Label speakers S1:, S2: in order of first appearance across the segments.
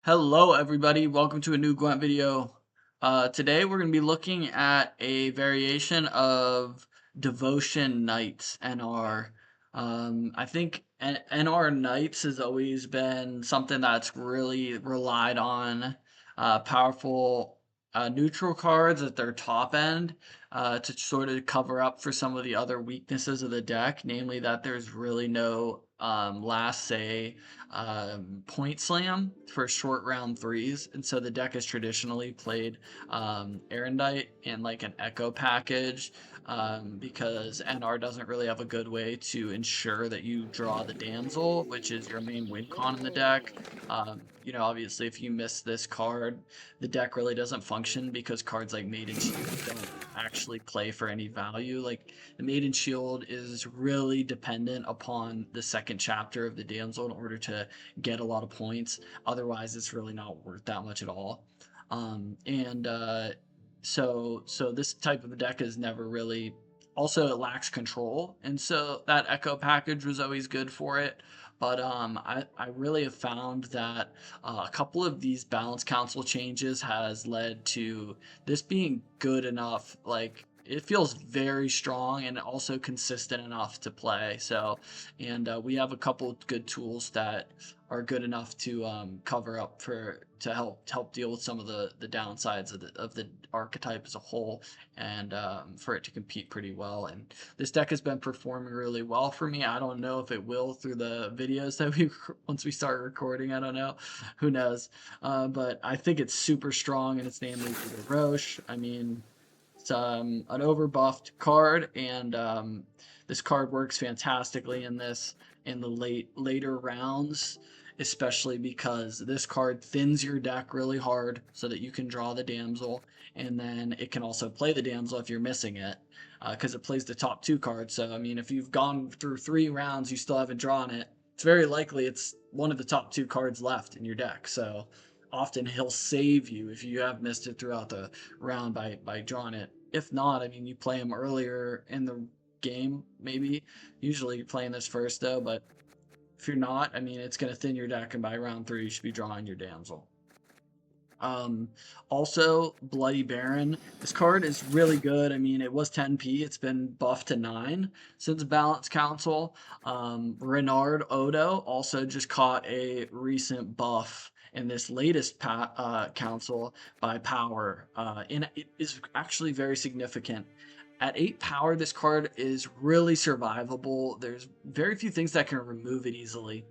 S1: Hello everybody, welcome to a new Gwent video. Today we're going to be looking at a variation of Devotion Knights NR. I think NR Knights has always been something that's really relied on powerful neutral cards at their top end to sort of cover up for some of the other weaknesses of the deck, namely that there's really no last say point slam for short round threes, and so the deck has traditionally played Erendite and like an Echo package because NR doesn't really have a good way to ensure that you draw the Damsel, which is your main win con in the deck. Obviously, if you miss this card, the deck really doesn't function because cards like Maiden Shield don't actually play for any value. Like the Maiden Shield is really dependent upon the second chapter of the Damsel in order to get a lot of points. Otherwise, it's really not worth that much at all. And so this type of a deck is never really. Also, it lacks control, and so that Echo package was always good for it. But I really have found that a couple of these balance council changes has led to this being good enough. Like it feels very strong and also consistent enough to play. So, and we have a couple good tools that are good enough to cover up to help deal with some of the downsides of the archetype as a whole, and for it to compete pretty well. And this deck has been performing really well for me. I don't know if it will through the videos that we once we start recording. I don't know, who knows. But I think it's super strong, and it's namely Vernon Roche. I mean, it's an overbuffed card, and this card works fantastically in the later rounds, especially because this card thins your deck really hard so that you can draw the Damsel, and then it can also play the Damsel if you're missing it, because it plays the top two cards. So I mean, if you've gone through 3 rounds, you still haven't drawn it, it's very likely it's one of the top two cards left in your deck. So often he'll save you if you have missed it throughout the round by drawing it. If not, I mean, you play him earlier in the game, maybe. Usually you're playing this first though, but if you're not, I mean, it's going to thin your deck, and by round 3 you should be drawing your Damsel. Also, Bloody Baron. This card is really good. I mean, it was 10p. It's been buffed to 9 since Balance Council. Reynard Odo also just caught a recent buff in this latest council by power, and it is actually very significant. At 8 power, this card is really survivable. There's very few things that can remove it easily.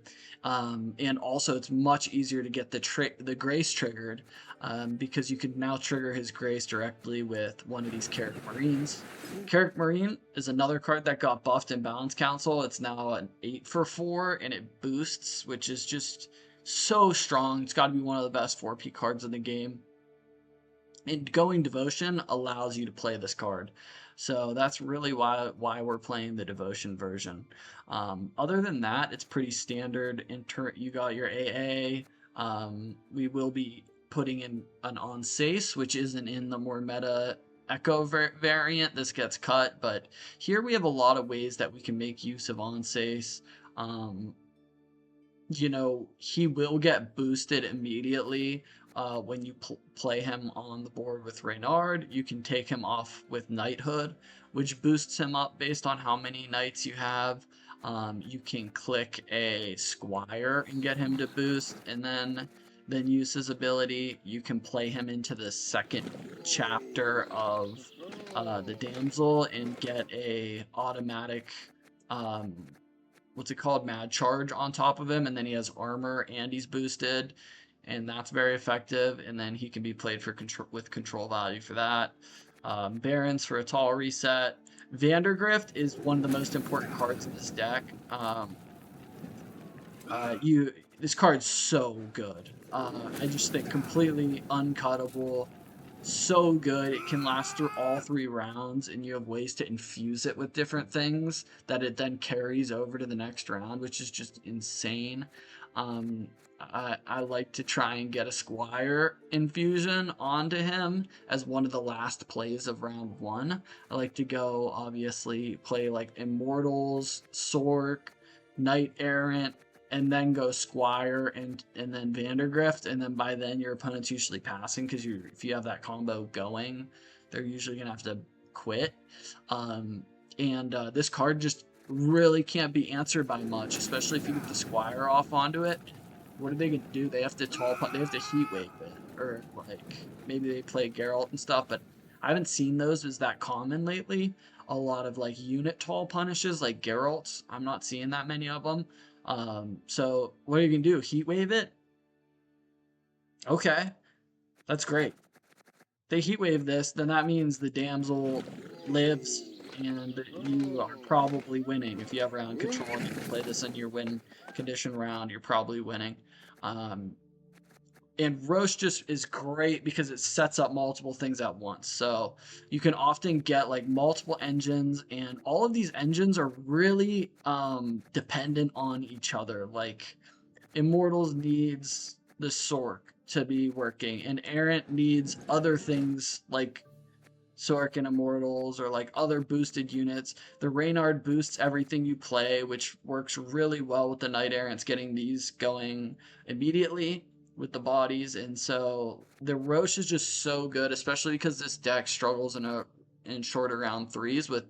S1: And also, it's much easier to get the Grace triggered, because you can now trigger his Grace directly with one of these Kerack Marines. Kerack Marine is another card that got buffed in Balance Council. It's now an 8 for 4, and it boosts, which is just so strong. It's got to be one of the best 4P cards in the game. And going Devotion allows you to play this card. So that's really why we're playing the Devotion version. Other than that, it's pretty standard. You got your AA. We will be putting in an Onsace, which isn't in the more meta Echo variant. This gets cut, but here we have a lot of ways that we can make use of Onsace. He will get boosted immediately when you play him on the board with Reynard. You can take him off with Knighthood, which boosts him up based on how many knights you have. You can click a Squire and get him to boost, and then use his ability. You can play him into the second chapter of the Damsel and get a automatic what's it called, Mad Charge on top of him, and then he has armor and he's boosted, and that's very effective. And then he can be played for with control value for that. Barons for a tall reset. Vandergrift is one of the most important cards in this deck. This card's so good. I just think completely uncuttable. So good. It can last through all 3 rounds, and you have ways to infuse it with different things that it then carries over to the next round, which is just insane. I like to try and get a Squire infusion onto him as one of the last plays of round 1. I like to go, obviously, play like Immortals, Sork, Knight Errant, and then go Squire and then Vandergrift, and then by then your opponent's usually passing because if you have that combo going, they're usually gonna have to quit. This card just really can't be answered by much, especially if you get the Squire off onto it. What are they gonna do? They have to they have to heat wave it, or like maybe they play Geralt and stuff, but I haven't seen those as that common lately. A lot of like unit tall punishes like Geralt's, I'm not seeing that many of them. So what are you gonna do? Heat wave it? Okay, that's great. They heat wave this, then that means the Damsel lives, and you are probably winning. If you have round control and you can play this in your win condition round, you're probably winning. And Roche just is great because it sets up multiple things at once. So you can often get like multiple engines, and all of these engines are really dependent on each other. Like Immortals needs the Sork to be working, and Errant needs other things like Sork and Immortals, or like other boosted units. The Reynard boosts everything you play, which works really well with the Knight Errants, getting these going immediately with the bodies. And so the Roche is just so good, especially because this deck struggles in shorter round threes with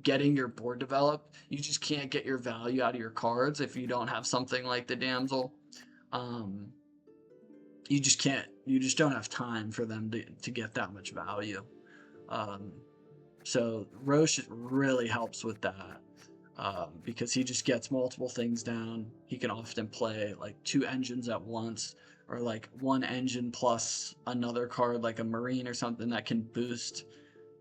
S1: getting your board developed. You just can't get your value out of your cards if you don't have something like the Damsel. You just can't. You just don't have time for them to get that much value. So Roche really helps with that, because he just gets multiple things down. He can often play like 2 engines at once, or like 1 engine plus another card like a Marine or something that can boost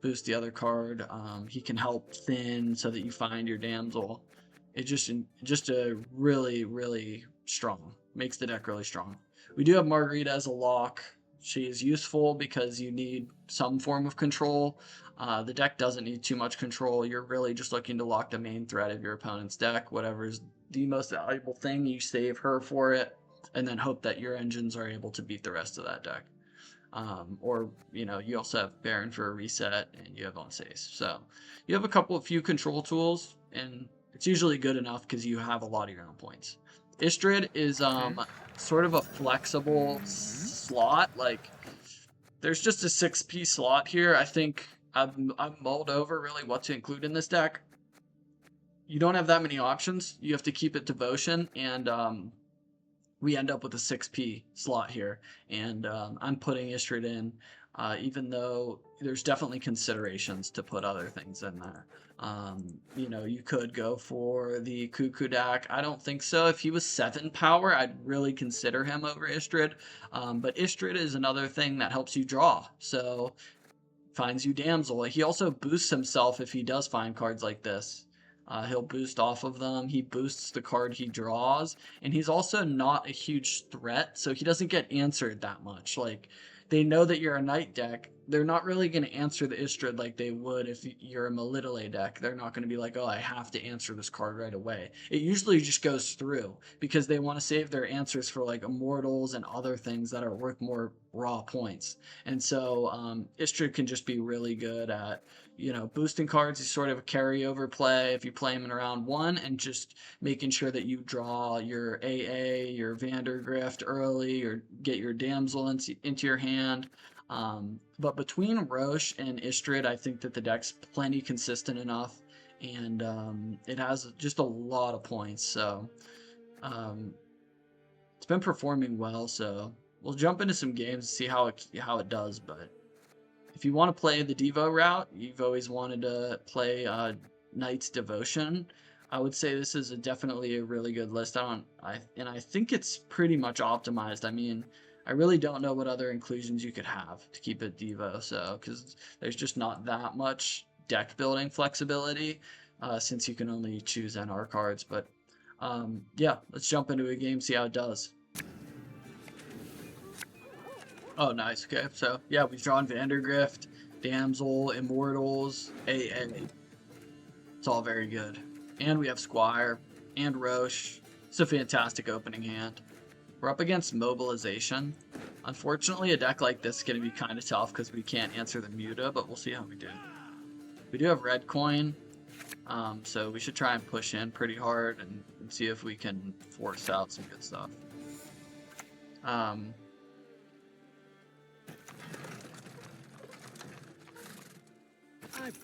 S1: the other card. He can help thin so that you find your Damsel. It just a really strong, makes the deck really strong. We do have Margarita as a lock. She is useful because you need some form of control. The deck doesn't need too much control. You're really just looking to lock the main threat of your opponent's deck. Whatever's the most valuable thing, you save her for it, and then hope that your engines are able to beat the rest of that deck. Or, you also have Baron for a reset, and you have Onsace. So you have a few control tools, and it's usually good enough because you have a lot of your own points. Istredd is sort of a flexible slot. Like, there's just a 6P slot here. I think I've mulled over really what to include in this deck. You don't have that many options. You have to keep it devotion, and we end up with a 6P slot here. And I'm putting Istredd in, even though there's definitely considerations to put other things in there. You could go for the Kukudak. I don't think so. If he was 7 power, I'd really consider him over Istredd. But Istredd is another thing that helps you draw. So finds you Damsel. He also boosts himself if he does find cards like this. He'll boost off of them. He boosts the card he draws, and he's also not a huge threat, so he doesn't get answered that much. Like, they know that you're a Knight deck. They're not really going to answer the Istredd like they would if you're a Melitele deck. They're not going to be like, oh, I have to answer this card right away. It usually just goes through because they want to save their answers for like Immortals and other things that are worth more raw points. And so Istredd can just be really good at, boosting cards is sort of a carryover play if you play him in round 1, and just making sure that you draw your AA, your Vandergrift early, or get your Damsel into your hand. But between Roche and Istredd, I think that the deck's plenty consistent enough, and it has just a lot of points. So it's been performing well. So we'll jump into some games and see how it does. But if you want to play the Devo route, you've always wanted to play Knight's Devotion, I would say this is definitely a really good list. And I think it's pretty much optimized. I mean, I really don't know what other inclusions you could have to keep it Devo, so because there's just not that much deck building flexibility, since you can only choose NR cards. But yeah, let's jump into a game, see how it does. Oh, nice. Okay, so yeah, we've drawn Vandergrift, Damsel, Immortals, AA. It's all very good. And we have Squire and Roche. It's a fantastic opening hand. We're up against Mobilization. Unfortunately, a deck like this is going to be kind of tough because we can't answer the Muta, but we'll see how we do. We do have Red Coin. So we should try and push in pretty hard and see if we can force out some good stuff. I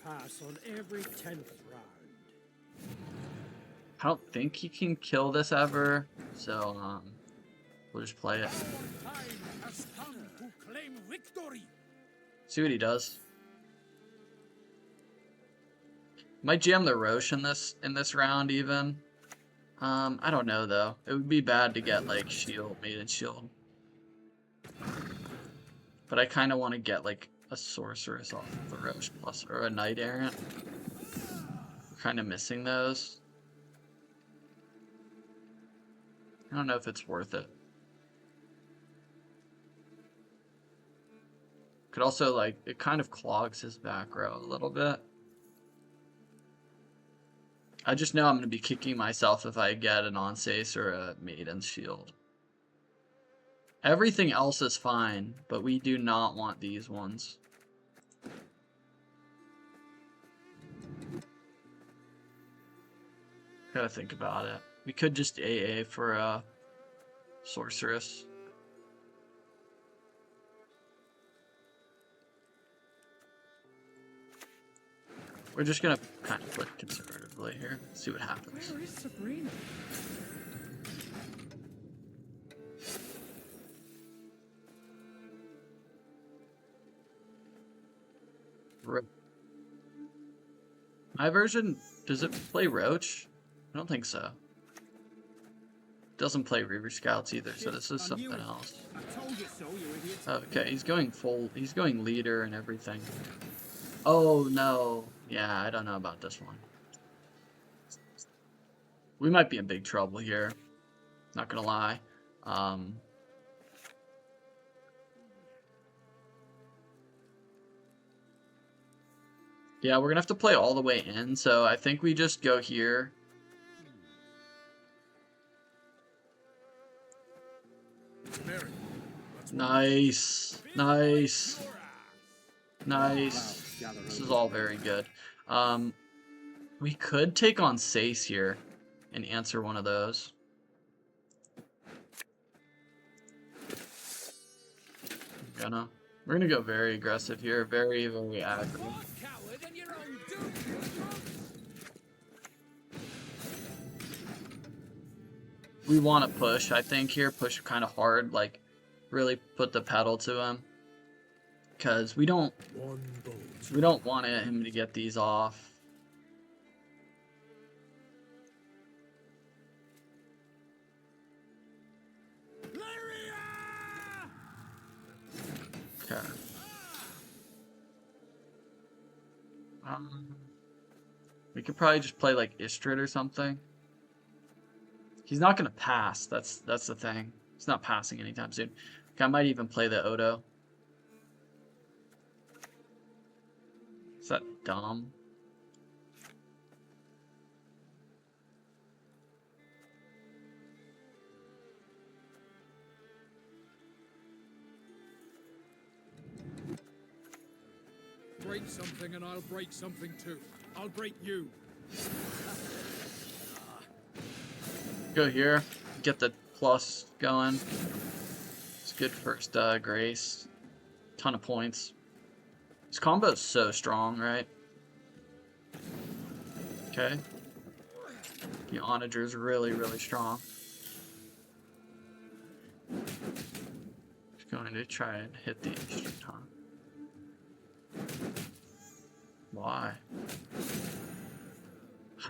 S2: pass on every 10th round.
S1: I don't think he can kill this ever, so we'll just play it.
S2: Time has come to claim victory.
S1: See what he does. Might jam the Roche in this round even. I don't know though. It would be bad to get like shield, maiden shield. But I kind of want to get like a sorceress off of the Roche plus or a knight errant. We're kind of missing those. I don't know if it's worth it. Could also like it kind of clogs his back row a little bit. I just know I'm going to be kicking myself if I get an Onsace or a Maiden's Shield. Everything else is fine, but we do not want these ones. Gotta think about it. We could just AA for a Sorceress. We're just gonna kind of play conservatively here. See what happens.
S2: Where is Sabrina?
S1: My version, does it play Roach? I don't think so. It doesn't play Reaver Scouts either, so this is something else. Okay, he's going he's going leader and everything. Oh no. Yeah, I don't know about this one. We might be in big trouble here. Not gonna lie. Yeah, we're gonna have to play all the way in, so I think we just go here. Nice. Nice. Nice. This is all very good. We could take on Sace here and answer one of those. We're gonna go very aggressive here, very, very aggro. We want to push, I think here, push kind of hard, like really put the pedal to him, because we don't want him to get these off. Okay. We could probably just play like Istredd or something. He's not gonna pass. That's the thing. He's not passing anytime soon. Okay, I might even play the Odo. Is that dumb?
S2: Break something and I'll break something too. I'll break you.
S1: Go here, get the plus going. It's good first grace. Ton of points. This combo is so strong, right? Okay. The Onager is really, really strong. Just going to try and hit the Istredd, huh? Why?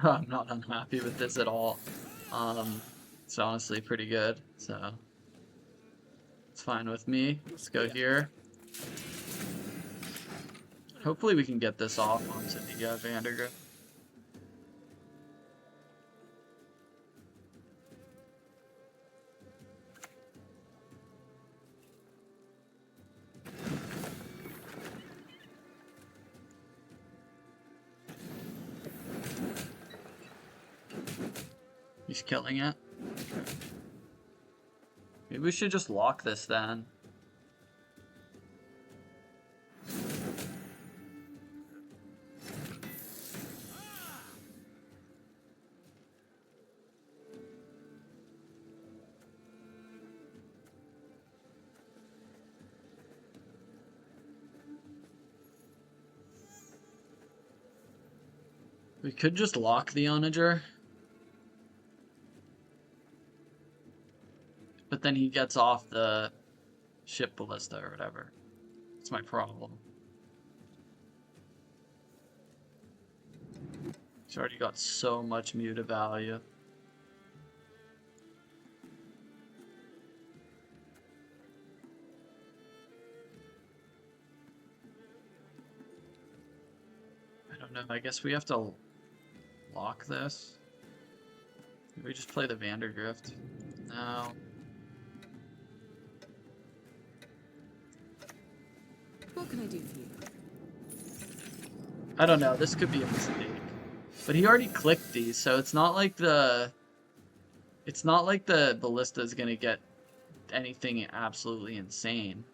S1: I'm not unhappy with this at all. It's honestly pretty good, so it's fine with me. Let's go here. Hopefully we can get this off onto the Vandergriff. He's killing it. Maybe we should just lock this then. We could just lock the onager. But then he gets off the ship ballista or whatever. That's my problem. He's already got so much Muta value. I don't know, I guess we have to lock this. Maybe we just play the Vandergrift. No.
S3: What can I do for you?
S1: I don't know, this could be a mistake. But he already clicked these, so it's not like the ballista is gonna get anything absolutely insane.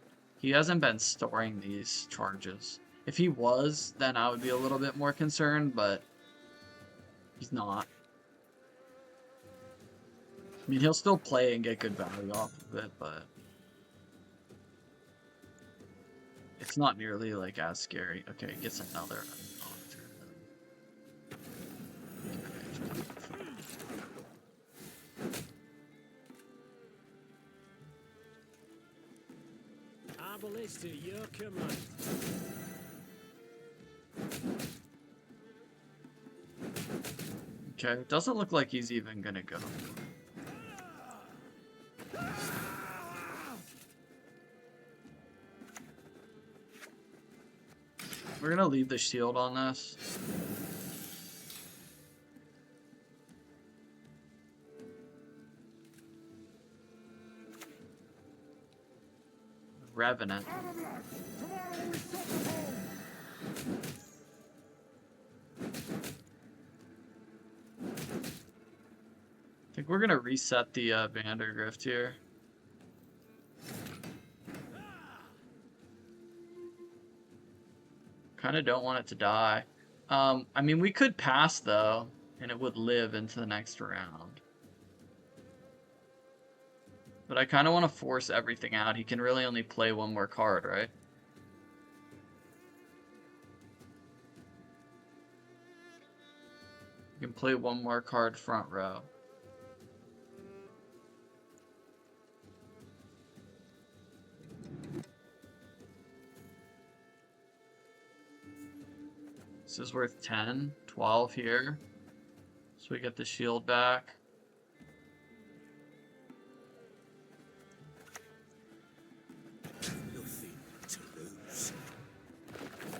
S1: He hasn't been storing these charges. If he was, then I would be a little bit more concerned, but he's not. I mean, he'll still play and get good value off of it, but it's not nearly like as scary. Okay, he gets another.
S4: Ballistas, your command.
S1: Okay, it doesn't look like he's even gonna go. We're gonna leave the shield on this. Revenant. I think we're gonna reset the Vandergrift here. Kinda don't want it to die. I mean, we could pass though, and it would live into the next round. But I kind of want to force everything out. He can really only play one more card, right? He can play one more card front row. This is worth 10, 12 here. So we get the shield back.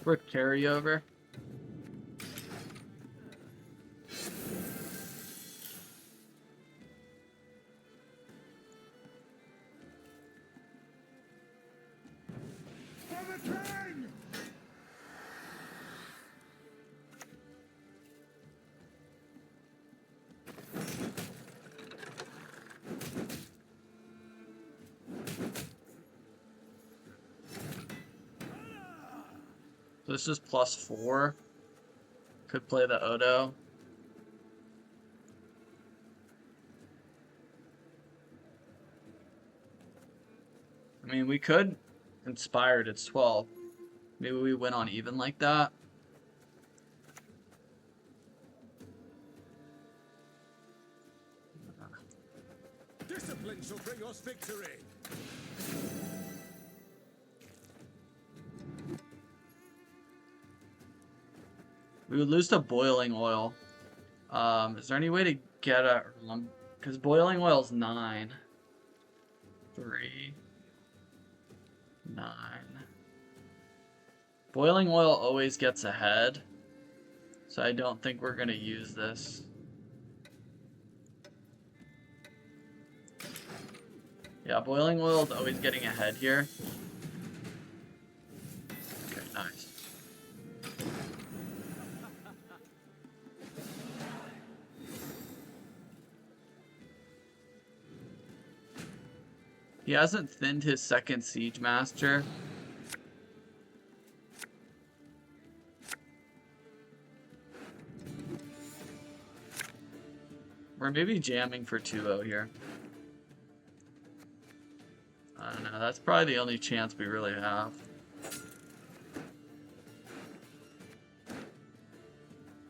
S1: Worth carryover. So this is +4. Could play the Odo. I mean, we could Inspired, it's 12. Maybe we win on even like that.
S2: Discipline shall bring us victory.
S1: We would lose to boiling oil. Is there any way to get a... Because boiling oil is 9. 3. 9. Boiling oil always gets ahead. So I don't think we're going to use this. Yeah, boiling oil is always getting ahead here. Okay, nice. He hasn't thinned his second Siege Master. We're maybe jamming for 2-0 here. I don't know, that's probably the only chance we really have.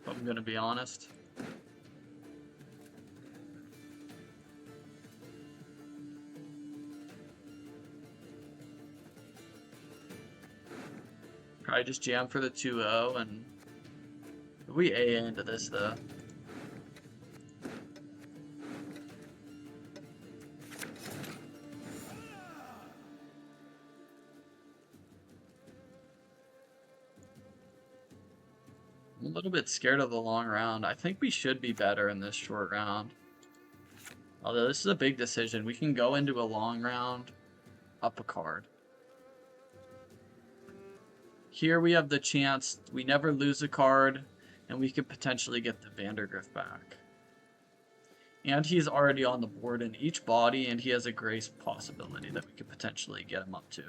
S1: But I'm gonna be honest. Probably just jam for the 2-0 and we A into this though. I'm a little bit scared of the long round. I think we should be better in this short round. Although this is a big decision. We can go into a long round, up a card. Here we have the chance, we never lose a card, and we could potentially get the Vandergrift back. And he's already on the board in each body, and he has a grace possibility that we could potentially get him up to.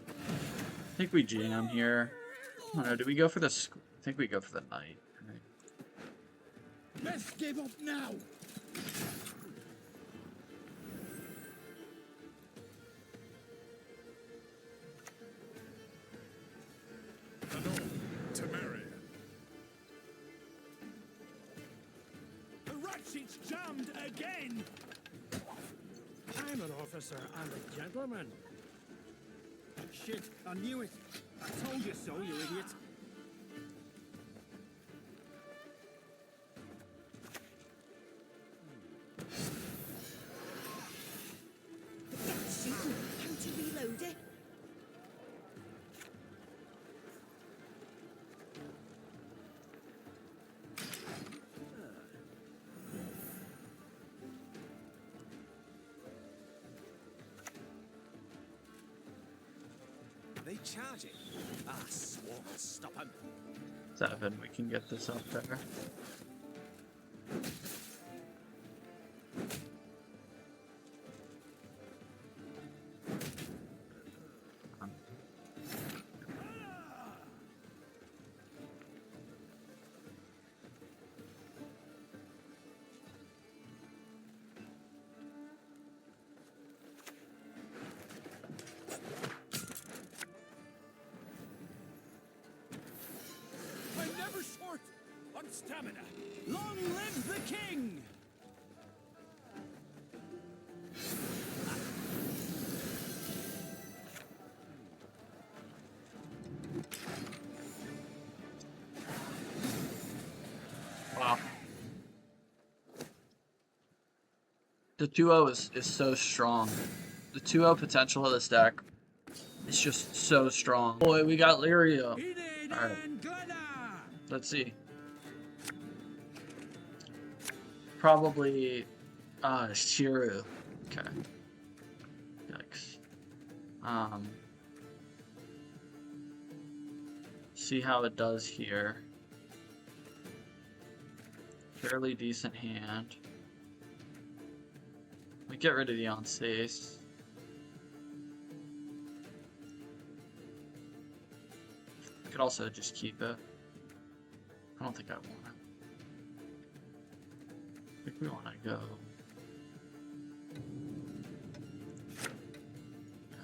S1: I think we jam here. I don't know, do we go for the... I think we go for the knight. Right?
S2: Let's give up now.
S4: The ratchet's jammed again. I'm an officer and a gentleman.
S2: Shit, I knew it. I told you so, you idiot.
S3: That's shooting. How to reload it?
S4: They charge it. Ah, swore I'll stop him.
S1: 7, we can get this up there.
S2: I'm never short on stamina.
S4: Long live the king!
S1: Wow. The 2-0 is so strong. The 2-0 potential of this deck is just so strong. Boy, we got Lerio. Alright. Let's see. Probably Shiru. Okay. Yikes. See how it does here. Fairly decent hand. We get rid of the on-stace. I could also just keep it. I don't think I want it. I think we want to go. Yeah.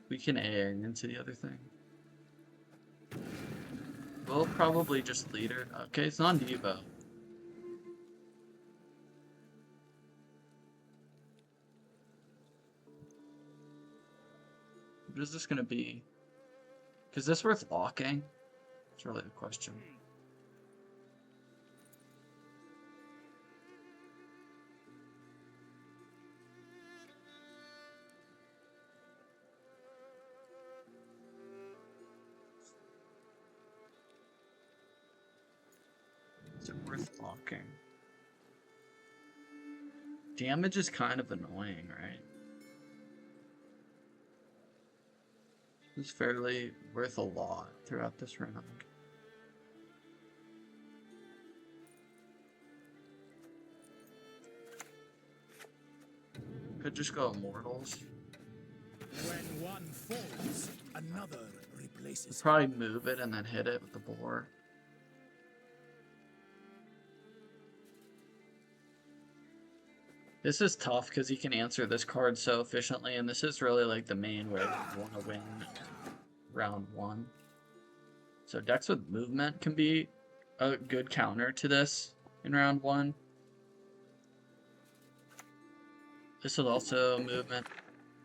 S1: We can AA into the other thing. We'll probably just lead her. Okay, it's non-Devo. What is this gonna be? Is this worth locking? It's really the question. Is it worth locking? Damage is kind of annoying, right? It's fairly worth a lot throughout this round. Could just go Immortals.
S2: When one falls, another replaces
S4: places.
S1: Probably move it and then hit it with the boar. This is tough because he can answer this card so efficiently, and this is really like the main way you want to win round 1. So decks with movement can be a good counter to this in round 1. This is also movement.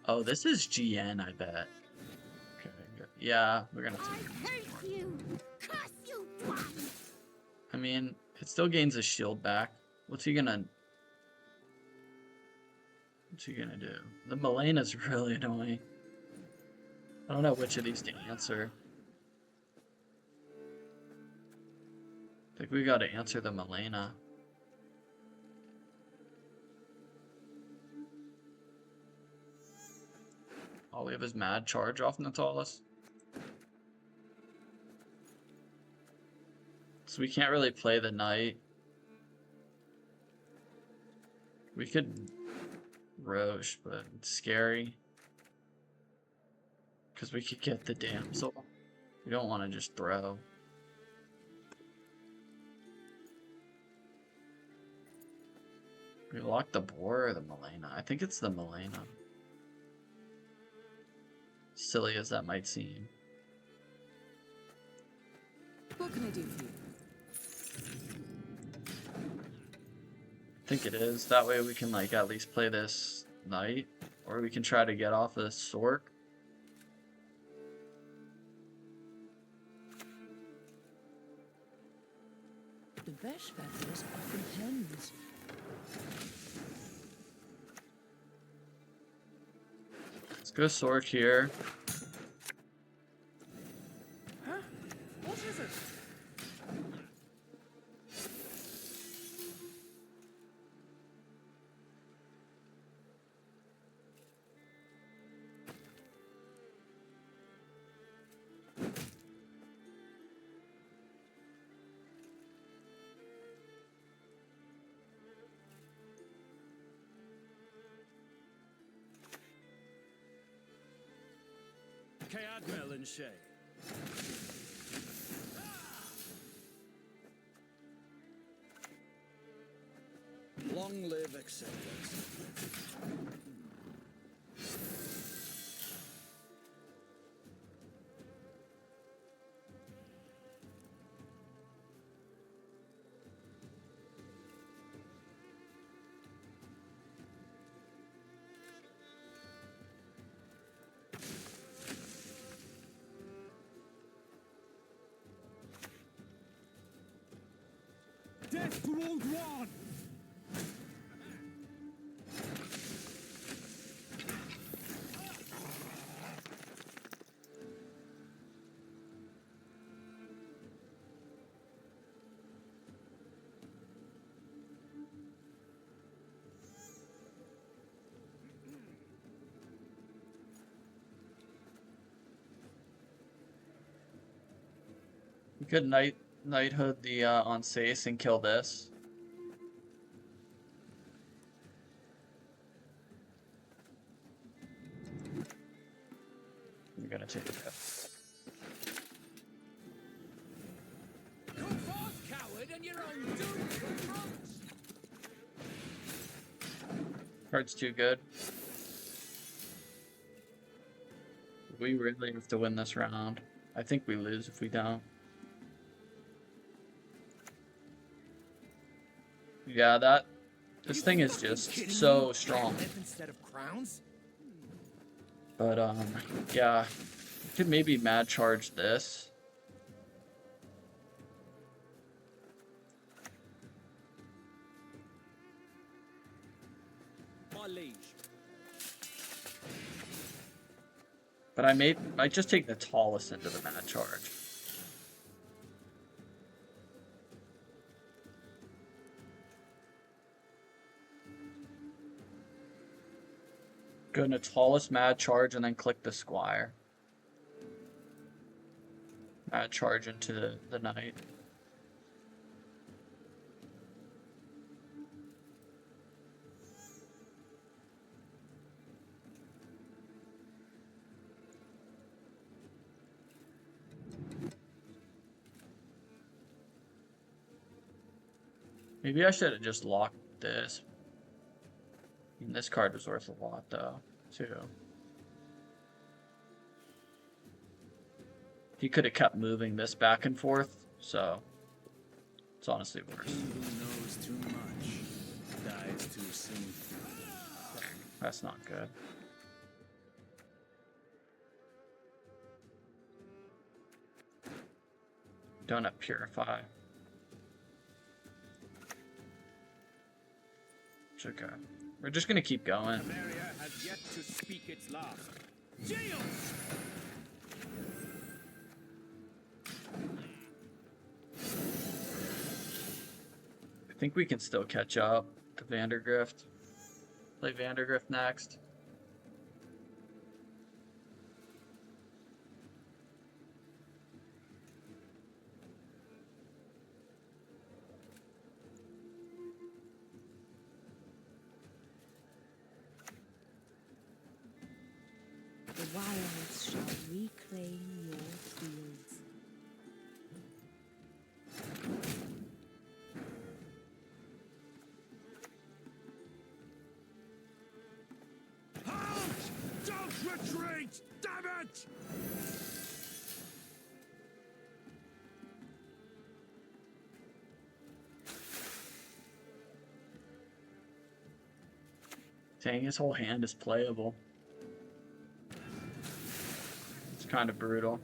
S1: Oh, this is GN, I bet. Okay, good. Yeah, we're gonna take
S3: I hate you! Curse you, twat!
S1: I mean, it still gains his shield back. What's he gonna do? The Melena's really annoying. I don't know which of these to answer. I think we gotta answer the Melena. All we have is Mad Charge off Natalis. So we can't really play the Knight. We could Roche, but it's scary. Because we could get the Damsel. We don't want to just throw. We lock the boar or the Melena? I think it's the Melena. Silly as that might seem.
S5: What can I do for you?
S1: I think it is. That way we can like at least play this Knight. Or we can try to get off this Sork.
S5: The best feathers are from hens.
S1: Let's go Sork here.
S5: Huh? What is it?
S4: Admiral and Shay. Long live acceptance. Death to Old One!
S1: We could Knighthood the on Sace and kill this. We're gonna take it out.
S2: Come forth, coward, and your own doom confronts!
S1: Card's too good. We really have to win this round. I think we lose if we don't. Yeah, this thing is just so strong.
S4: Instead of crowns?
S1: But yeah, we could maybe mad charge this.
S4: My liege.
S1: But I might just take the tallest into the mad charge. Go into tallest mad charge and then click the squire. Mad charge into the knight. Maybe I should have just locked this. I mean, this card was worth a lot, though, too. He could have kept moving this back and forth, so it's honestly worse.
S6: He who knows too much dies too soon.
S1: That's not good. Don't have Purify. It's okay. We're just gonna keep going.
S6: The barrier has yet to speak its last.
S4: Jail!
S1: I think we can still catch up to Vandergrift. Play Vandergrift next.
S3: The wilds shall reclaim your fields.
S4: Halt! Don't retreat! Damn it!
S1: Dang, his whole hand is playable. It's kind of brutal.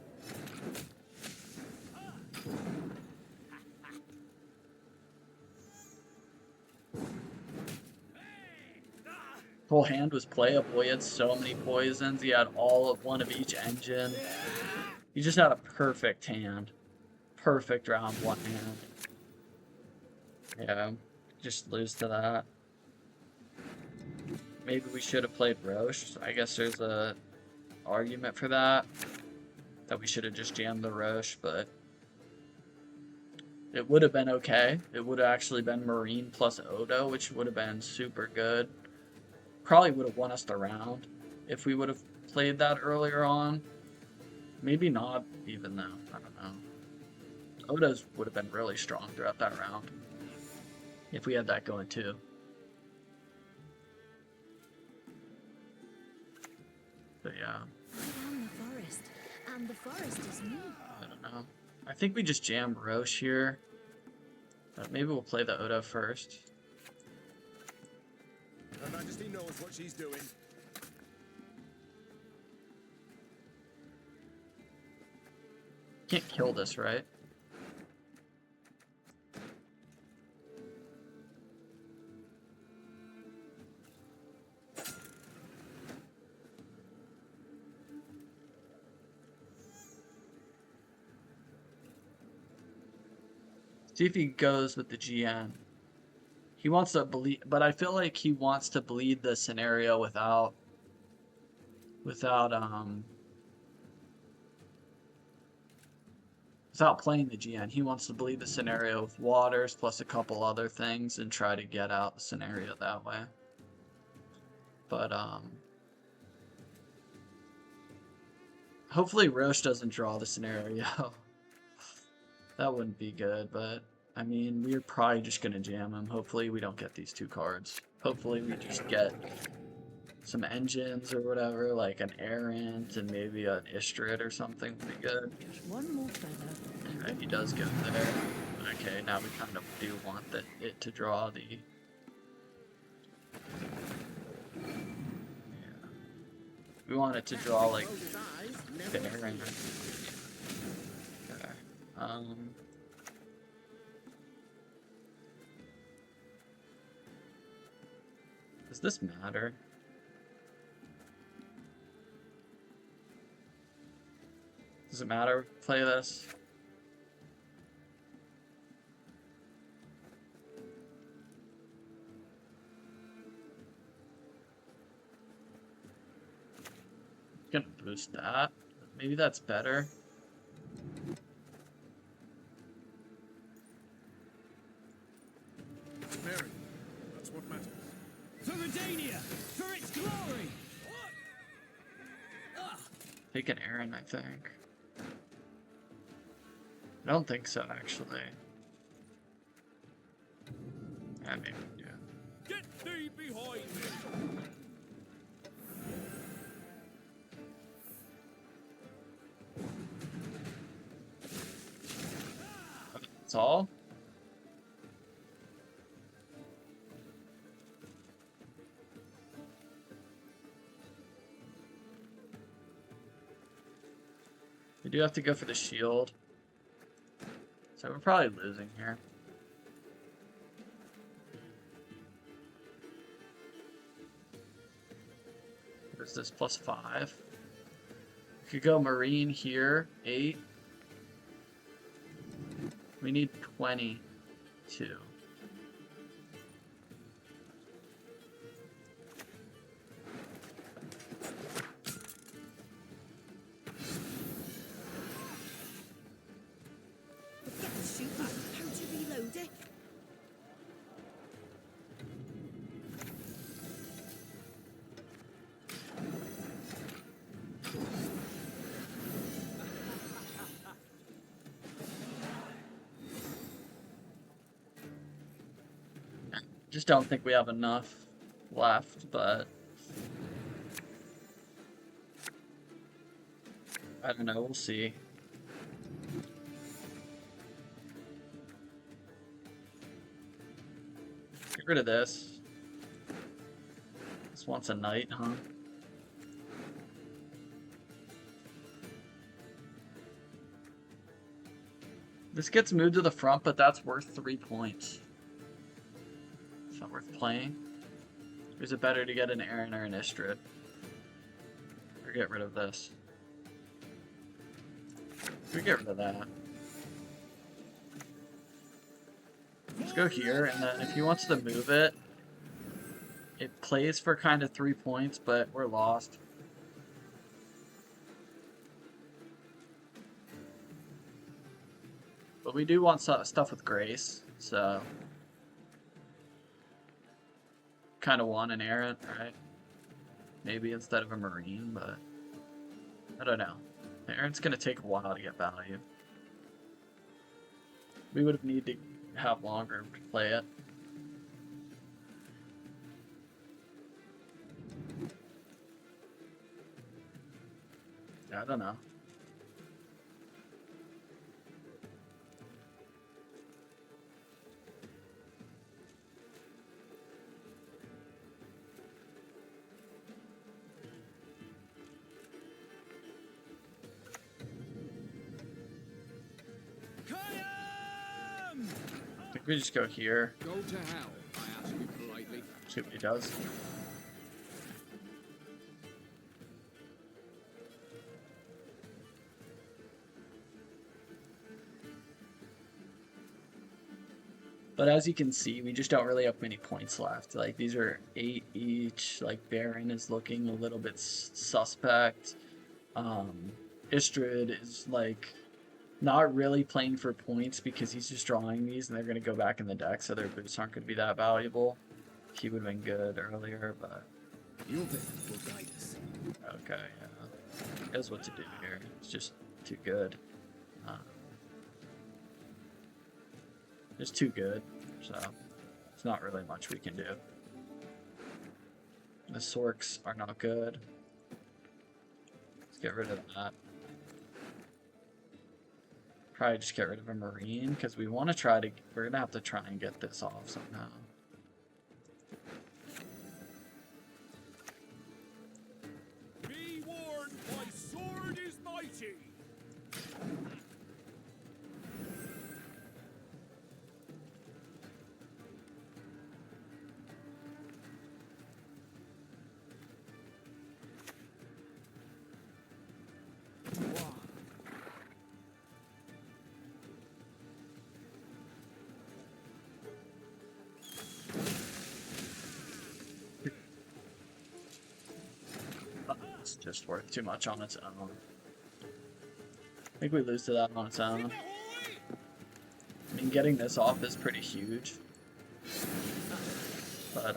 S1: Whole hand was playable. He had so many poisons. He had all of one of each engine. He just had a perfect hand. Perfect round one hand. Yeah, just lose to that. Maybe we should have played Roche. I guess there's a argument for that. That we should have just jammed the Roche, but it would have been okay. It would have actually been Marine plus Odo, which would have been super good. Probably would have won us the round if we would have played that earlier on. Maybe not even though. I don't know. Odo's would have been really strong throughout that round if we had that going too. But yeah.
S3: Down the forest, and the forest is me.
S1: I don't know. I think we just jam Roche here. But maybe we'll play the Odo first.
S6: Her Majesty knows what she's doing.
S1: Can't kill this, right? See if he goes with the GN. He wants to bleed, but I feel like he wants to bleed the scenario without playing the GN. He wants to bleed the scenario with waters plus a couple other things and try to get out the scenario that way. But hopefully Roche doesn't draw the scenario. That wouldn't be good, but I mean, we're probably just gonna jam him. Hopefully we don't get these two cards. Hopefully we just get some engines or whatever, like an Errant and maybe an Istredd or something would be good.
S5: One more feather.
S1: Okay, he does go there. Okay, now we kind of do want it to draw the... Yeah. We want it to draw, like, the Errant. Okay. Does this matter? Does it matter? Play this. Gonna boost that. Maybe that's better.
S2: Mary, that's what matters.
S4: For Redania! For its glory!
S1: Take an Aaron, I think. I don't think so, actually. Yeah, maybe, yeah.
S2: Get thee behind me!
S1: That's all? We do have to go for the shield. So we're probably losing here. What is this, +5? We could go Marine here, 8. We need 22.
S3: Forget shooting. How to reload it?
S1: Just don't think we have enough left, but I don't know, we'll see. Get rid of this. This wants a knight, huh? This gets moved to the front, but that's worth 3 points. It's not worth playing. Or is it better to get an Aaron or an Istredd? Or get rid of this? We get rid of that. Let's go here, and then if he wants to move it, it plays for kind of 3 points, but we're lost. But we do want stuff with grace, so kind of want an errant, right? Maybe instead of a marine, but I don't know. The errant's gonna take a while to get value. We would need to have longer to play it. I don't know. I think we just go here.
S2: Go to hell, I ask you politely.
S1: See what he does. But as you can see, we just don't really have many points left. Like, these are 8 each. Like, Baron is looking a little bit suspect. Istredd is, like, not really playing for points because he's just drawing these and they're going to go back in the deck, so their boosts aren't going to be that valuable. He would have been good earlier, but...
S6: Your vision will guide us.
S1: Okay, yeah. He knows what to do here. It's just too good. It's too good, so it's not really much we can do. The Sorks are not good. Let's get rid of that. Probably just get rid of a Marine, because we want to try to... We're going to have to try and get this off somehow.
S2: Be warned, my sword is mighty!
S1: It's just worth too much on its own. I think we lose to that on its own. I mean, getting this off is pretty huge. But,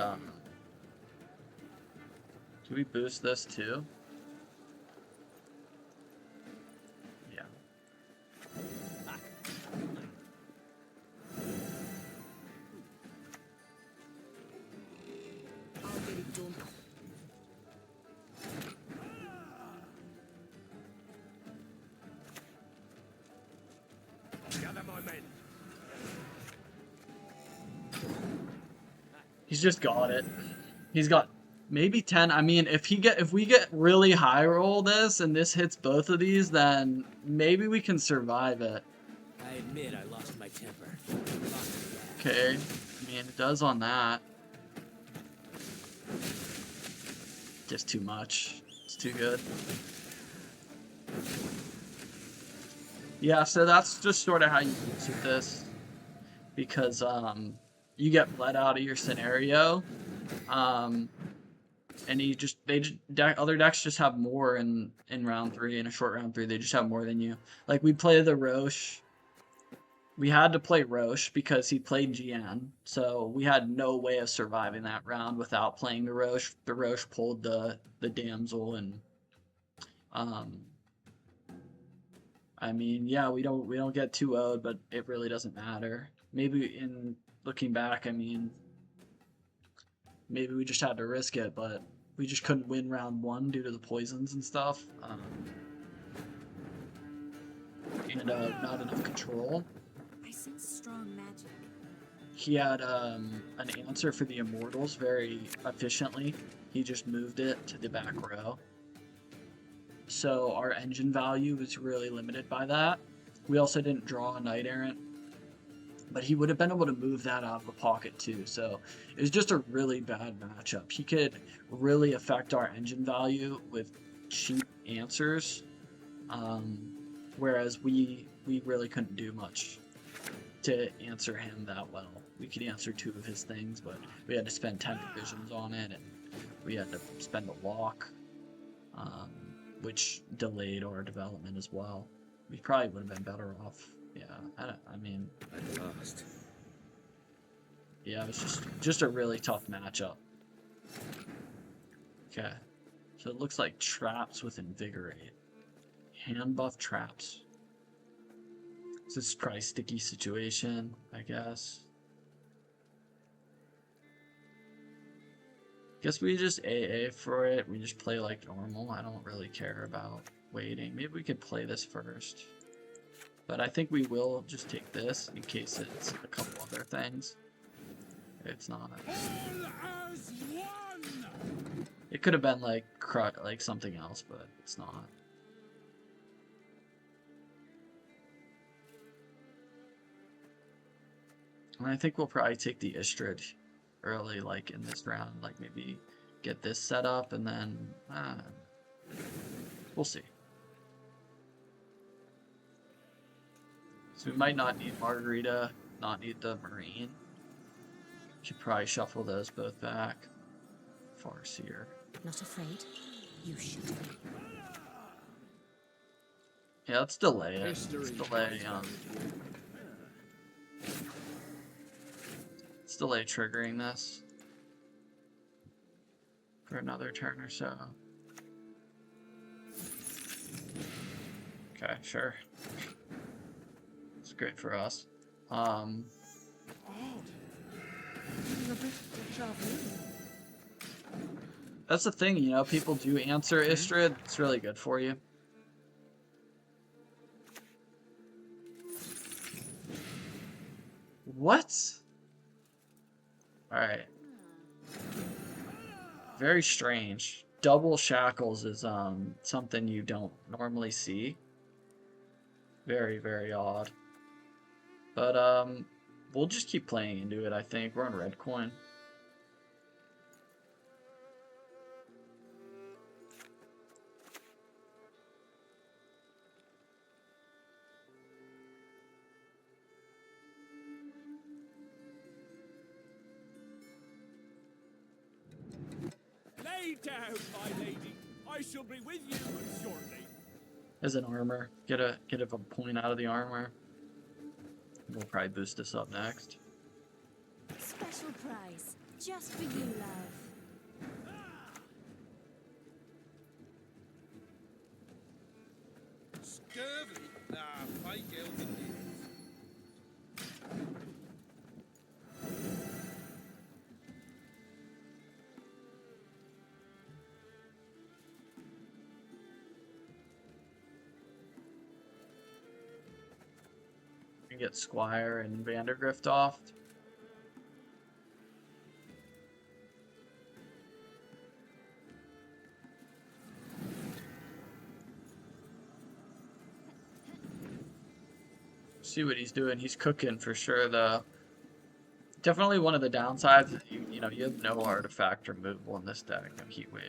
S1: do we boost this too? Yeah. He's just got it. He's got maybe 10. I mean, if we get really high roll this and this hits both of these, then maybe we can survive it.
S7: I admit I lost my temper.
S1: Okay. I mean, it does on that. Just too much. It's too good. Yeah, so that's just sort of how you use with this. Because you get bled out of your scenario. And other decks just have more in round 3, in a short round 3. They just have more than you. Like, we play the Roche. We had to play Roche because he played GN, so we had no way of surviving that round without playing the Roche. The Roche pulled the Damsel, and I mean, yeah, we don't get 2-0'd, but it really doesn't matter. Maybe in looking back, I mean, maybe we just had to risk it, but we just couldn't win round 1 due to the poisons and stuff, and not enough control.
S3: I sense strong magic.
S1: He had an answer for the Immortals very efficiently. He just moved it to the back row. So our engine value was really limited by that. We also didn't draw a Knight Errant, but he would have been able to move that out of the pocket too. So it was just a really bad matchup. He could really affect our engine value with cheap answers, whereas we really couldn't do much to answer him that well. We could answer 2 of his things, but we had to spend 10 divisions on it, and we had to spend a lock, which delayed our development as well. We probably would have been better off. Yeah, I mean,
S6: I lost.
S1: Yeah, it was just a really tough matchup. Okay, so it looks like traps with Invigorate. Handbuff traps. So this is probably sticky situation, I guess. Guess we just AA for it. We just play like normal. I don't really care about waiting. Maybe we could play this first. But I think we will just take this in case it's a couple other things. It's not.
S2: All as one!
S1: It could have been like something else, but it's not. And I think we'll probably take the Istredd early, like in this round, like maybe get this set up and then we'll see. So we might not need Margarita, not need the Marine. Should probably shuffle those both back. Farseer.
S3: Not afraid? You should be.
S1: Yeah, let's delay it.
S2: History.
S1: Let's delay triggering this for another turn or so. Okay, sure. It's great for us. That's the thing, you know, people do answer Istredd. It's really good for you. What? Alright. Very strange. Double shackles is something you don't normally see. Very, very odd. But we'll just keep playing into it, I think. We're on red coin.
S2: Lay down, my lady. I shall be with you shortly.
S1: As an armor. Get a point out of the armor. We'll probably boost this up next.
S3: Special prize, just for you, love.
S6: Scurvy? Nah, fight girls indeed.
S1: Get Squire and Vandergrift off. See what he's doing. He's cooking for sure, though. Definitely one of the downsides is you know, you have no artifact removal in this deck. No heat wave.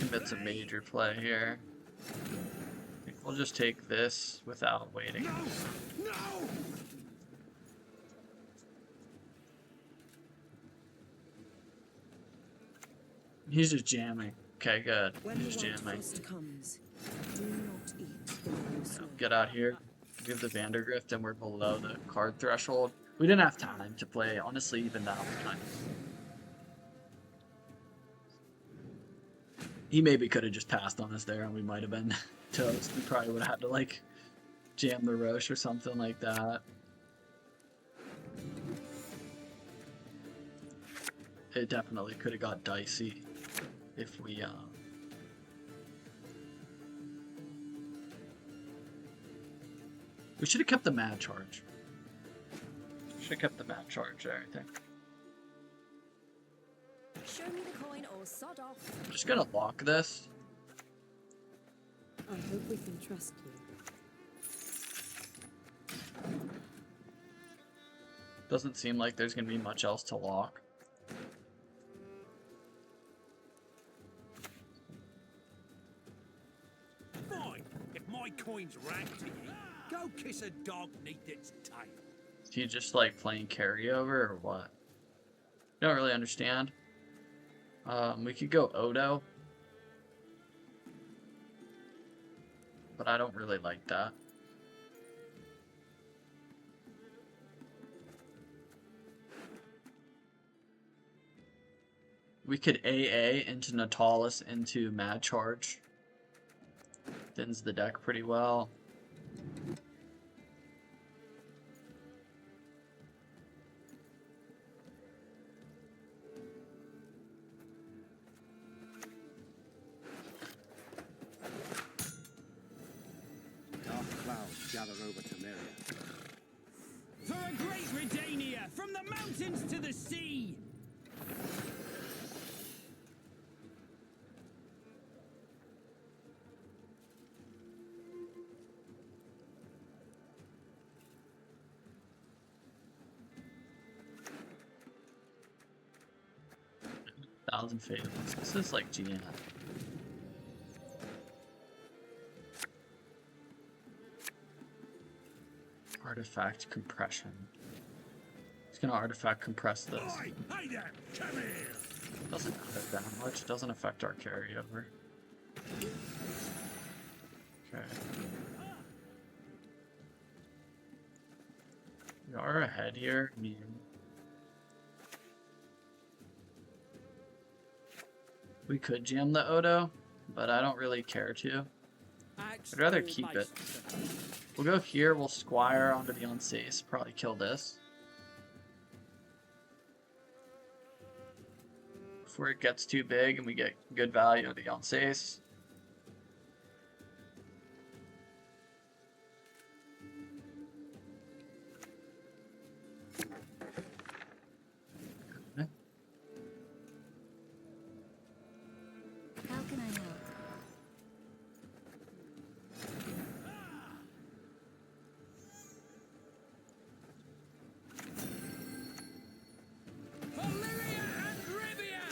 S1: Commits a major play here. I think we'll just take this without waiting.
S4: No!
S1: He's just jamming. Okay, good.
S3: When
S1: He's
S3: the
S1: just
S3: white
S1: jamming.
S3: frost comes, do not eat the raw snow.
S1: Get out here. Give the Vandergrift, and we're below the card threshold. We didn't have time to play, honestly, even that time. He maybe could have just passed on us there, and we might have been toast. We probably would have had to, like, jam the Roche or something like that. It definitely could have got dicey if we, we should have kept the mad charge. Should have kept the mad charge there, I think.
S3: Show me the coin or sod off.
S1: I'm just gonna lock this.
S3: I hope we can trust you.
S1: Doesn't seem like there's gonna be much else to lock.
S4: Fine. If my coin's ranked to you, go kiss a dog neath its tail.
S1: Is he just like playing carryover or what? Don't really understand. We could go Odo. But I don't really like that. We could AA into Natalis into Mad Charge. Thins the deck pretty well.
S6: Dark clouds gather over Temeria.
S8: For a great Redania, from the mountains to the sea!
S1: Thousand Fables. This is like GN. Artifact compression. It's gonna artifact compress this.
S4: Hey there, come here.
S1: Doesn't matter that much. Doesn't affect our carryover. Okay. We are ahead here. I mean, we could jam the Odo, but I don't really care to. I'd rather keep it. We'll go here, we'll Squire onto the Unsace, probably kill this. Before it gets too big and we get good value of the Unsace.
S3: How can I help?
S8: Valyria and Rivia!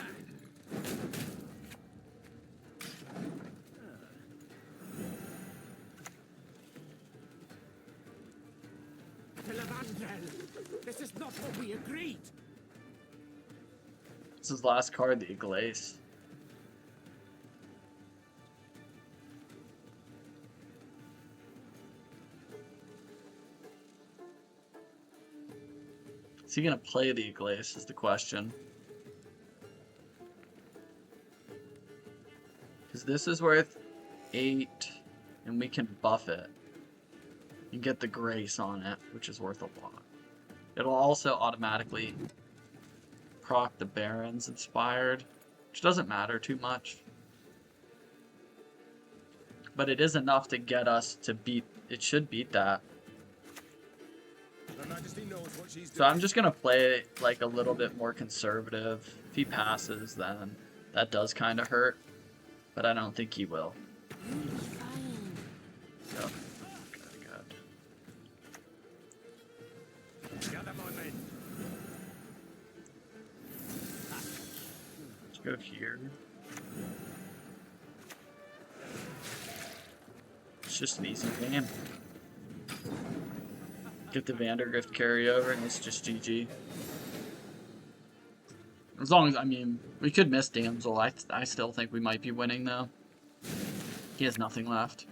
S4: Telavandrel, this is not what we agreed.
S1: This is last card, the Iglace. Is he gonna play the Iglace is the question. Because this is worth 8, and we can buff it. And get the Grace on it, which is worth a lot. It'll also automatically proc the Baron's Inspired, which doesn't matter too much. But it is enough to get us to beat, it should beat that.
S6: Her Majesty knows what she's
S1: So I'm just gonna play like a little bit more conservative. If he passes, then that does kind of hurt, but I don't think he will. So, Go here. It's just an easy game. Get the Vandergrift carryover and it's just GG. As long as, I mean, we could miss Damsel. I still think we might be winning though. He has nothing left.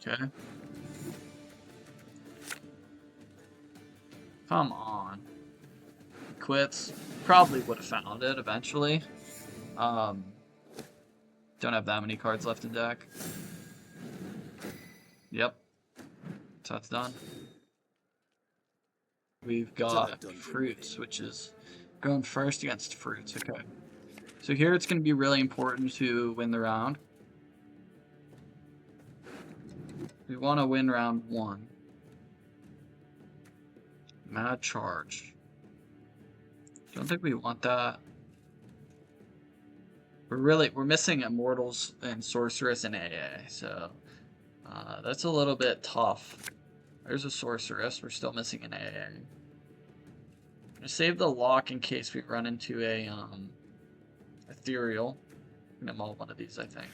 S1: Okay. Come on. Quits. Probably would have found it eventually. Don't have that many cards left in deck. Yep. So that's done. We've got fruits, which is going first against fruits. Okay. So here it's going to be really important to win the round. We want to win round 1. Mad charge. Don't think we want that. We're missing Immortals and Sorceress and AA, so that's a little bit tough. There's a Sorceress. We're still missing an AA. I'm gonna save the lock in case we run into a ethereal. I'm gonna mull one of these, I think.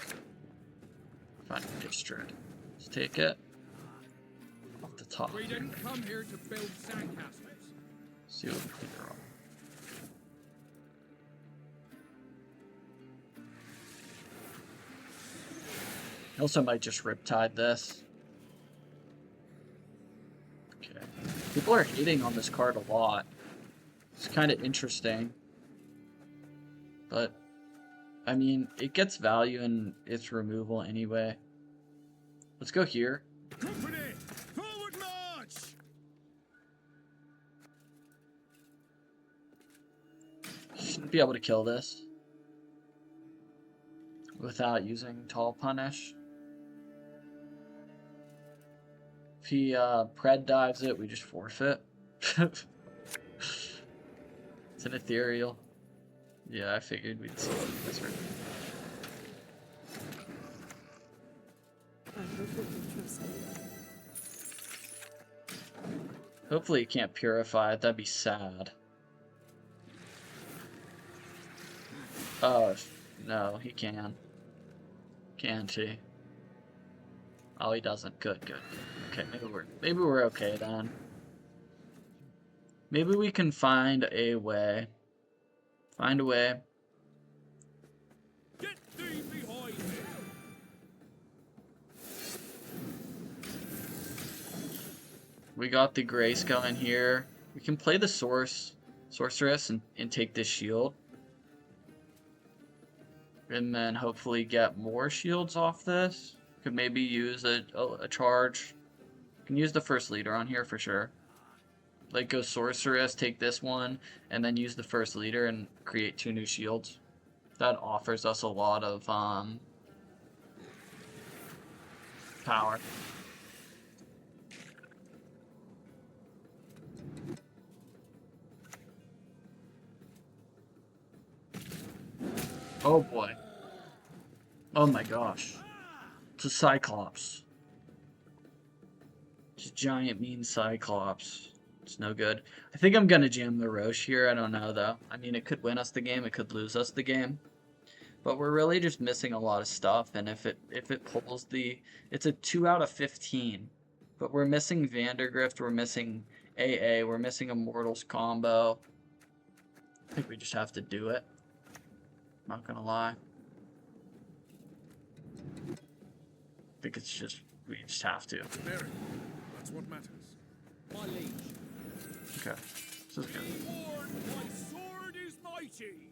S1: Find an Istredd. Let's take it off the top.
S2: We didn't come here to build sandcastles.
S1: See what we can draw. I also might just Riptide this. Okay. People are hating on this card a lot. It's kind of interesting. But, I mean, it gets value in its removal anyway. Let's go here.
S2: Company, forward march!
S1: Shouldn't be able to kill this without using Tall Punish. If he pred dives it, we just forfeit. It's an ethereal. Yeah, I figured we'd see this right.
S5: I perfectly trust you.
S1: Hopefully he can't purify it, that'd be sad. Oh, no, he can. Can't he? Oh, he doesn't. Good, good, good. Okay, maybe we're okay then. Maybe we can find a way. Find a way.
S2: Get thee behind me!
S1: We got the Grayskull in here. We can play the Sorceress and take this shield. And then hopefully get more shields off this. Could maybe use a charge. Can use the first leader on here for sure. Like go Sorceress, take this one, and then use the first leader and create 2 new shields. That offers us a lot of power. Oh boy. Oh my gosh. It's a Cyclops. It's a giant mean Cyclops. It's no good. I think I'm gonna jam the Roche here. I don't know though. I mean, it could win us the game. It could lose us the game. But we're really just missing a lot of stuff. And if it pulls the, it's a 2 out of 15. But we're missing Vandergrift. We're missing AA. We're missing Immortals combo. I think we just have to do it. Not gonna lie. I think it's just, we just have to.
S2: Mary, that's what matters. My liege.
S1: Okay. This is good.
S2: Lord, my sword is mighty!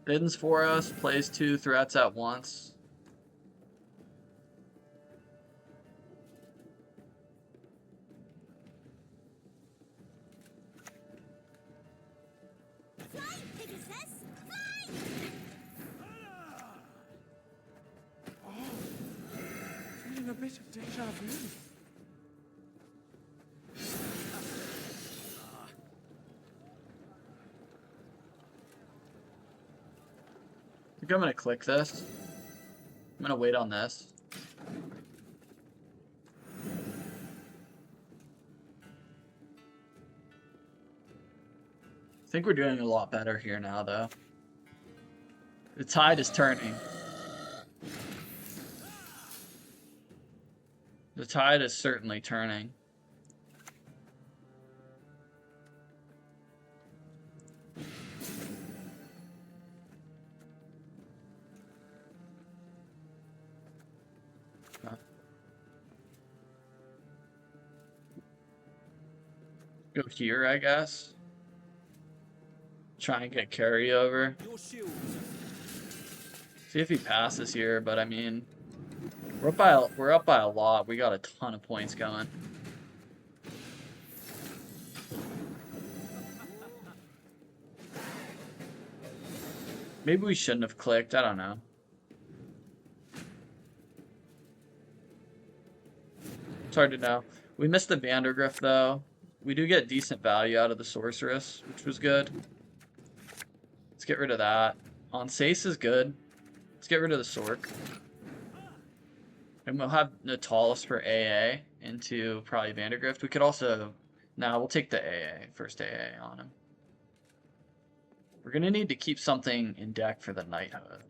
S1: Biddens for us, plays 2 threats at once.
S4: Feeling a bit of deja vu.
S1: I think I'm gonna click this. I'm gonna wait on this. think we're doing a lot better here now, though. The tide is turning. The tide is certainly turning. Go here, I guess. Try and get carryover. See if he passes here, but I mean, we're up by a lot. We got a ton of points going. Maybe we shouldn't have clicked. I don't know. It's hard to know. We missed the Vandergrift though. We do get decent value out of the Sorceress, which was good. Let's get rid of that. On Sace is good. Let's get rid of the Sork. And we'll have Natalis for AA into probably Vandergrift. We could also... Nah, we'll take the AA. First AA on him. We're going to need to keep something in deck for the Knighthood.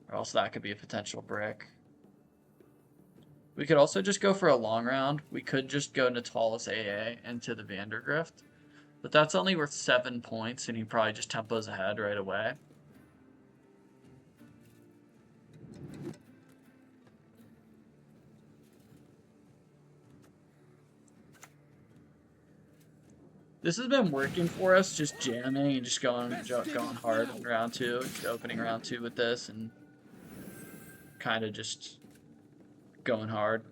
S1: Or else that could be a potential brick. We could also just go for a long round. We could just go Natalis AA into the Vandergrift. But that's only worth 7 points, and he probably just tempos ahead right away. This has been working for us, just jamming and just going hard in round 2. Just opening round 2 with this and kind of just going hard.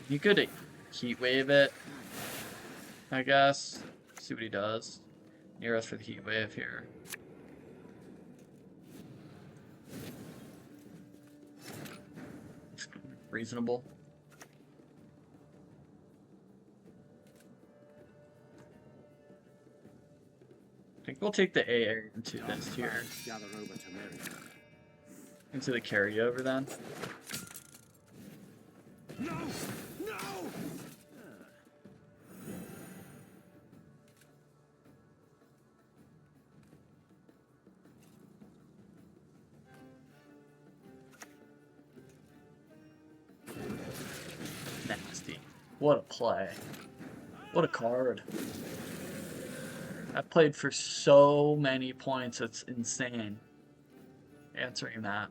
S1: You could heat wave it, I guess. See what he does. Near us for the heat wave here. Reasonable. I think we'll take the AA into this here. Into the carryover then.
S4: No! No!
S1: Nasty. What a play. What a card. I played for so many points, it's insane. Answering that.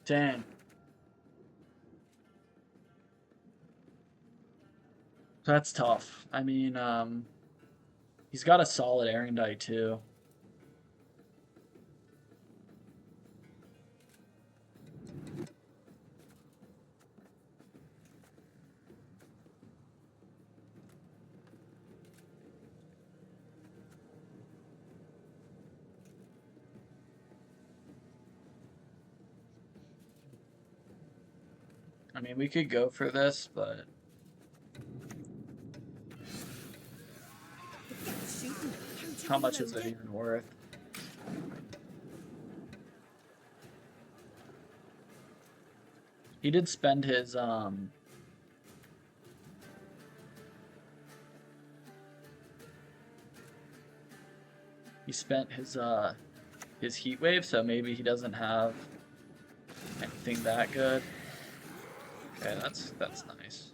S1: Dang. That's tough. I mean, he's got a solid Erendite too. I mean, we could go for this, but... How much is it even worth? He did spend his, He spent his heat wave, so maybe he doesn't have anything that good. Okay, that's nice.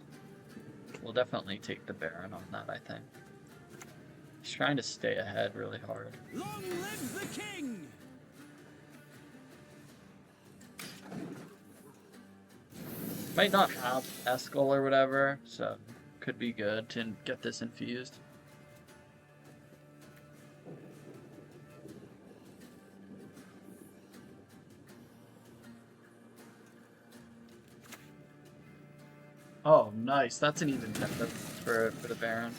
S1: We'll definitely take the Baron on that, I think. He's trying to stay ahead really hard.
S8: Long live the king!
S1: Might not have Eskel or whatever, so could be good to get this infused. Oh, nice. That's an even tempo for the Baron.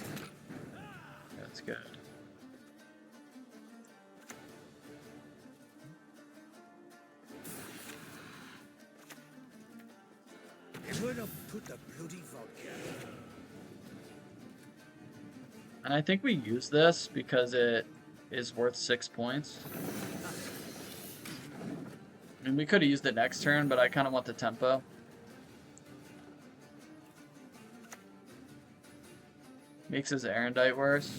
S1: That's good.
S4: Where to put the bloody vodka?
S1: And I think we use this because it is worth 6 points. I mean, we could have used it next turn, but I kind of want the tempo. Makes his Erendite worse.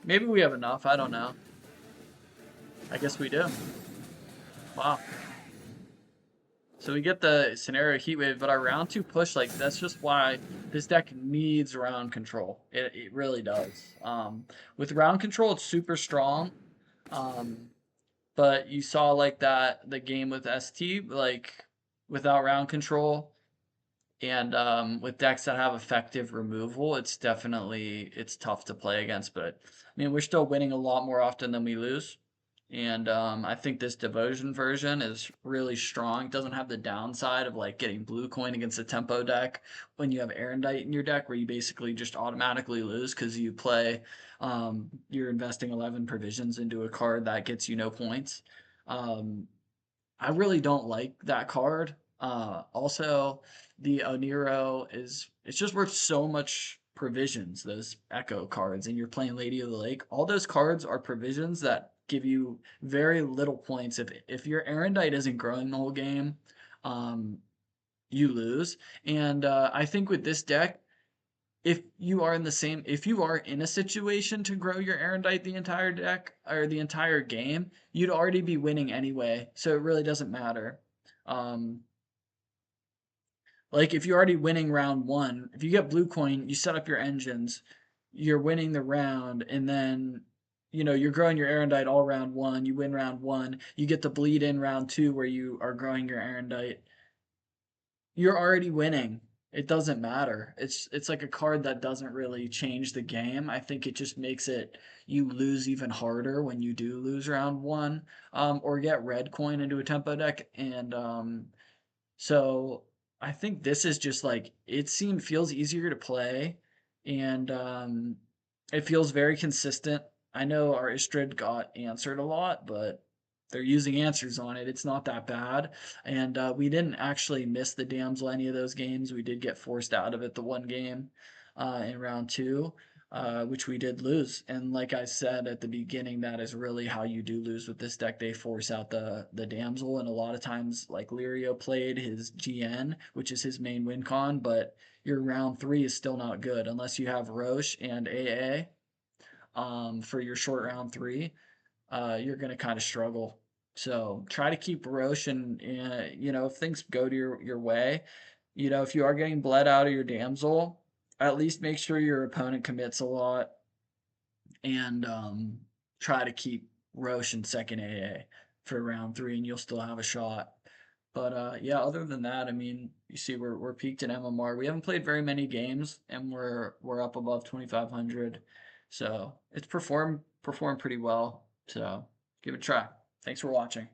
S1: Maybe we have enough, I don't know. I guess we do. Wow. So we get the scenario heat wave, but our round 2 push, like, that's just why this deck needs round control. It really does. With round control, it's super strong. But you saw like the game with ST, like without round control and with decks that have effective removal, it's tough to play against. But I mean, we're still winning a lot more often than we lose. And I think this Devotion version is really strong. It doesn't have the downside of like getting blue coin against a tempo deck when you have Erendite in your deck, where you basically just automatically lose because you play, you're investing 11 provisions into a card that gets you no points. I really don't like that card. Also, the Oniro it's just worth so much provisions, those Echo cards, and you're playing Lady of the Lake. All those cards are provisions that give you very little points. If your Erendite isn't growing the whole game, you lose. And I think with this deck, if you are in a situation to grow your Erendite the entire deck or the entire game, you'd already be winning anyway. So it really doesn't matter. Like if you're already winning round 1, if you get blue coin, you set up your engines, you're winning the round, and then you're growing your Erendite all round 1, you win round 1, you get the bleed in round 2 where you are growing your Erendite. You're already winning. It doesn't matter. It's like a card that doesn't really change the game. I think it just makes it you lose even harder when you do lose round 1, or get red coin into a tempo deck, and so I think this is just like feels easier to play, and it feels very consistent. I know our Istredd got answered a lot, but they're using answers on it. It's not that bad, and we didn't actually miss the Damsel any of those games. We did get forced out of it the one game in round 2. Which we did lose. And like I said at the beginning, that is really how you do lose with this deck. They force out the Damsel, and a lot of times, like Lerio played his GN, which is his main win con, but your round 3 is still not good unless you have Roche and AA for your short round 3. You're going to kind of struggle. So try to keep Roche, and if things go to your way, if you are getting bled out of your Damsel, at least make sure your opponent commits a lot, and try to keep Roche in second AA for round 3, and you'll still have a shot. But yeah, other than that, I mean, you see, we're peaked in MMR. We haven't played very many games, and we're up above 2,500, so it's performed pretty well. So give it a try. Thanks for watching.